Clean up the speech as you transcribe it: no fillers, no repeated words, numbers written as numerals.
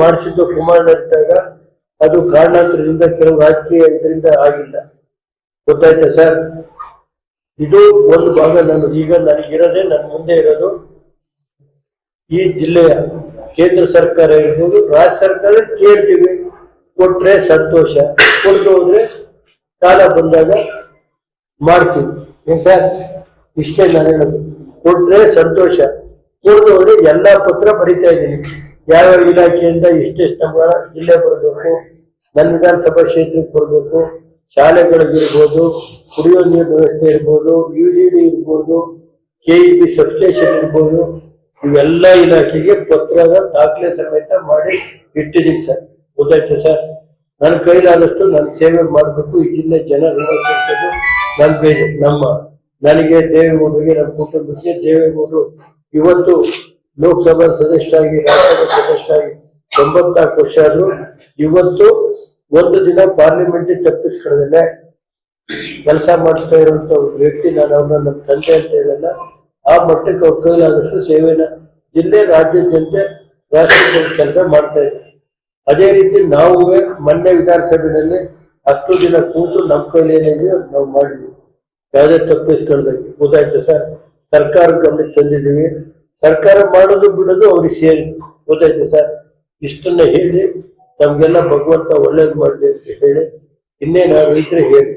ಮಾಡಿಸಿದ್ದು ಕುಮಾರಣ್ಣ ಇದ್ದಾಗ ಅದು ಕಾರಣಾಂತರದಿಂದ ಕೆಲವು ರಾಜಕೀಯ ಇದರಿಂದ ಆಗಿಲ್ಲ. ಗೊತ್ತಾಯ್ತಾ ಸರ್? ಇದು ಒಂದು ಭಾಗ. ಈಗ ನನಗಿರೋದೇ ನನ್ನ ಮುಂದೆ ಇರೋದು ಈ ಜಿಲ್ಲೆಯ ಕೇಂದ್ರ ಸರ್ಕಾರ ಇರ್ಬೋದು, ರಾಜ್ಯ ಸರ್ಕಾರ ಕೇಳ್ತೀವಿ, ಕೊಟ್ರೆ ಸಂತೋಷ, ಕೊಟ್ಟು ಹೋದ್ರೆ ಕಾಲ ಬಂದಾಗ ಮಾಡ್ತೀವಿ. ಏನ್ ಸರ್? ಇಷ್ಟೇ ನಾನು ಹೇಳೋದು. ಕೊಟ್ರೆ ಸಂತೋಷ, ಕೊಟ್ಟು ಹೋದ್ರೆ ಎಲ್ಲಾ ಪತ್ರ ಬರಿತಾ ಇದ್ದೀನಿ. ಯಾವ್ಯಾವ ಇಲಾಖೆಯಿಂದ ಎಷ್ಟೆಷ್ಟು ನಮ್ಮ ಜಿಲ್ಲೆ ಬರಬೇಕು, ನನ್ನ ವಿಧಾನಸಭಾ ಕ್ಷೇತ್ರಕ್ಕೆ ಬರಬೇಕು, ಶಾಲೆಗಳಿಗಿರ್ಬೋದು, ಕುಡಿಯೋ ನೀರಿನ ವ್ಯವಸ್ಥೆ ಇರ್ಬೋದು, UDD ಇರ್ಬೋದು, KEB ಸಬ್ಸ್ಟೇಷನ್ ಇರ್ಬೋದು, ಇವೆಲ್ಲ ಇಲಾಖೆಗೆ ಪತ್ರದ ದಾಖಲೆ ಸಮೇತ ಮಾಡಿ ಇಟ್ಟಿದ್ದೀನಿ ಸರ್. ಗೊತ್ತಾಯ್ತು ಸರ್? ನನ್ನ ಕೈಲಾದಷ್ಟು ನಾನು ಸೇವೆ ಮಾಡಬೇಕು. ಈ ಜಿಲ್ಲೆ ಜನ ಋಣ ತೀರಿಸೋದು ನನಗೆ ದೇವೇಗೌಡರಿಗೆ, ನಮ್ಮ ಕುಟುಂಬಕ್ಕೆ. ದೇವೇಗೌಡರು ಇವತ್ತು ಲೋಕಸಭಾ ಸದಸ್ಯರಾಗಿ, ರಾಜ್ಯಸಭಾ ಸದಸ್ಯರಾಗಿ 94 ವರ್ಷ ಆದ್ರು ಇವತ್ತು ಒಂದು ದಿನ ಪಾರ್ಲಿಮೆಂಟ್ ತಪ್ಪಿಸ್ಕೊಳ್ಳದೆ ಕೆಲಸ ಮಾಡಿಸ್ತಾ ಇರುವಂತ ವ್ಯಕ್ತಿ. ನಾನು ಅವ್ರನ್ನ ನಮ್ಮ ತಂದೆ ಅಂತ ಹೇಳಲ್ಲ. ಆ ಮಟ್ಟಕ್ಕೆ ಅವ್ರ ಕೈಲಾದಷ್ಟು ಸೇವೆನ ಜಿಲ್ಲೆ, ರಾಜ್ಯದ ಜನತೆ, ರಾಷ್ಟ್ರದ ಕೆಲಸ ಮಾಡ್ತಾ ಇದ್ದಾರೆ. ಅದೇ ರೀತಿ ನಾವು ಮೊನ್ನೆ ವಿಧಾನಸಭೆಯಲ್ಲಿ ಅಷ್ಟು ದಿನ ಕೂತು ನಮ್ಮ ಕೈಲಿ ಏನಿದೆಯೋ ನಾವು ಮಾಡಿದ್ವಿ. ಯಾವುದೇ ತಪ್ಪಿಸ್ಕೊಳ್ಬೇಕು. ಗೊತ್ತಾಯ್ತು ಸರ್? ಸರ್ಕಾರ ಗಮನಕ್ಕೆ ತಂದಿದ್ದೀವಿ. ಸರ್ಕಾರ ಮಾಡೋದು ಬಿಡೋದು ಅವ್ರಿಗೆ ಸೇರಿ. ಗೊತ್ತಾಯ್ತು ಸರ್? ಇಷ್ಟನ್ನ ಹೇಳಿ ನಮ್ಗೆಲ್ಲ ಭಗವಂತ ಒಳ್ಳೇದು ಮಾಡಲಿ ಅಂತ ಹೇಳಿ ಇನ್ನೇನು ರೈತರಿಗೆ ಹೇಳಿ